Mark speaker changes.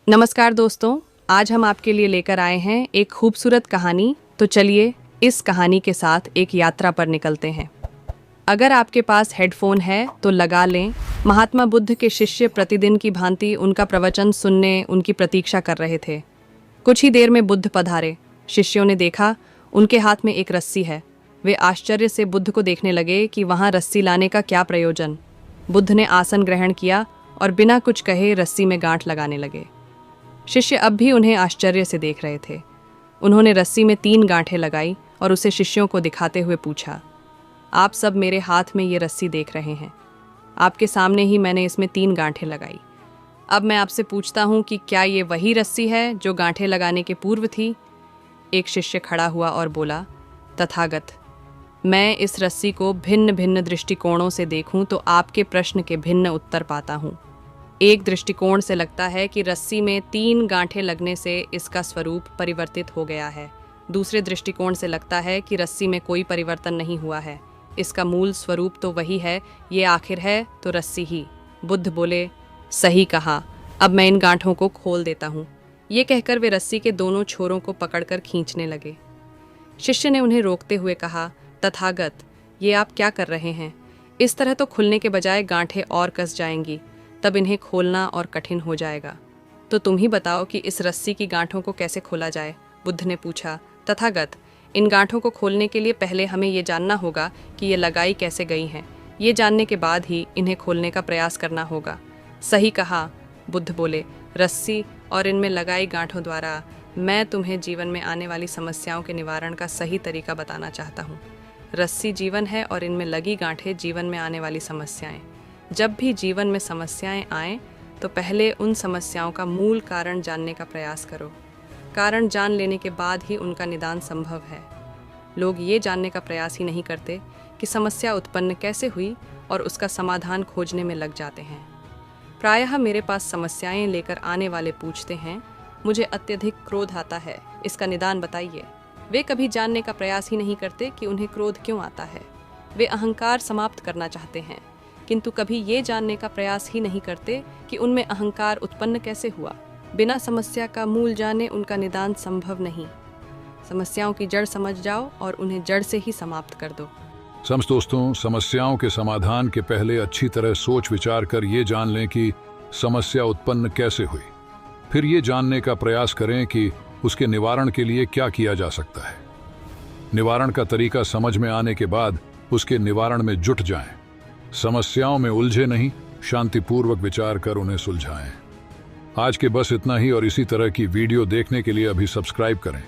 Speaker 1: नमस्कार दोस्तों, आज हम आपके लिए लेकर आए हैं एक खूबसूरत कहानी। तो चलिए इस कहानी के साथ एक यात्रा पर निकलते हैं। अगर आपके पास हेडफोन है तो लगा लें। महात्मा बुद्ध के शिष्य प्रतिदिन की भांति उनका प्रवचन सुनने उनकी प्रतीक्षा कर रहे थे। कुछ ही देर में बुद्ध पधारे। शिष्यों ने देखा उनके हाथ में एक रस्सी है। वे आश्चर्य से बुद्ध को देखने लगे कि वहाँ रस्सी लाने का क्या प्रयोजन। बुद्ध ने आसन ग्रहण किया और बिना कुछ कहे रस्सी में गांठ लगाने लगे। शिष्य अब भी उन्हें आश्चर्य से देख रहे थे। उन्होंने रस्सी में 3 गांठें लगाई और उसे शिष्यों को दिखाते हुए पूछा, आप सब मेरे हाथ में ये रस्सी देख रहे हैं। आपके सामने ही मैंने इसमें 3 गांठें लगाई। अब मैं आपसे पूछता हूँ कि क्या ये वही रस्सी है जो गांठें लगाने के पूर्व थी? एक शिष्य खड़ा हुआ और बोला, तथागत, मैं इस रस्सी को भिन्न भिन्न दृष्टिकोणों से देखूं तो आपके प्रश्न के भिन्न उत्तर पाता हूँ। एक दृष्टिकोण से लगता है कि रस्सी में 3 गांठें लगने से इसका स्वरूप परिवर्तित हो गया है। दूसरे दृष्टिकोण से लगता है कि रस्सी में कोई परिवर्तन नहीं हुआ है, इसका मूल स्वरूप तो वही है, ये आखिर है तो रस्सी ही। बुद्ध बोले, सही कहा, अब मैं इन गांठों को खोल देता हूँ। ये कहकर वे रस्सी के दोनों छोरों को पकड़कर खींचने लगे। शिष्य ने उन्हें रोकते हुए कहा, तथागत, ये आप क्या कर रहे हैं? इस तरह तो खुलने के बजाय गांठें और कस जाएंगी, तब इन्हें खोलना और कठिन हो जाएगा। तो तुम ही बताओ कि इस रस्सी की गांठों को कैसे खोला जाए? बुद्ध ने पूछा। तथागत, इन गांठों को खोलने के लिए पहले हमें ये जानना होगा कि ये लगाई कैसे गई हैं। ये जानने के बाद ही इन्हें खोलने का प्रयास करना होगा। सही कहा, बुद्ध बोले, रस्सी और इनमें लगाई गांठों द्वारा मैं तुम्हें जीवन में आने वाली समस्याओं के निवारण का सही तरीका बताना चाहता हूँ। रस्सी जीवन है और इनमें लगी गांठें जीवन में आने वाली समस्याएं। जब भी जीवन में समस्याएं आएं तो पहले उन समस्याओं का मूल कारण जानने का प्रयास करो। कारण जान लेने के बाद ही उनका निदान संभव है। लोग ये जानने का प्रयास ही नहीं करते कि समस्या उत्पन्न कैसे हुई और उसका समाधान खोजने में लग जाते हैं। प्रायः मेरे पास समस्याएं लेकर आने वाले पूछते हैं, मुझे अत्यधिक क्रोध आता है, इसका निदान बताइए। वे कभी जानने का प्रयास ही नहीं करते कि उन्हें क्रोध क्यों आता है। वे अहंकार समाप्त करना चाहते हैं, किंतु कभी ये जानने का प्रयास ही नहीं करते कि उनमें अहंकार उत्पन्न कैसे हुआ। बिना समस्या का मूल जाने उनका निदान संभव नहीं। समस्याओं की जड़ समझ जाओ और उन्हें जड़ से ही समाप्त कर दो।
Speaker 2: दोस्तों, समस्याओं के समाधान के पहले अच्छी तरह सोच विचार कर ये जान लें कि समस्या उत्पन्न कैसे हुई। फिर ये जानने का प्रयास करें कि उसके निवारण के लिए क्या किया जा सकता है। निवारण का तरीका समझ में आने के बाद उसके निवारण में जुट जाएं। समस्याओं में उलझे नहीं, शांतिपूर्वक विचार कर उन्हें सुलझाएं। आज के बस इतना ही और इसी तरह की वीडियो देखने के लिए अभी सब्सक्राइब करें।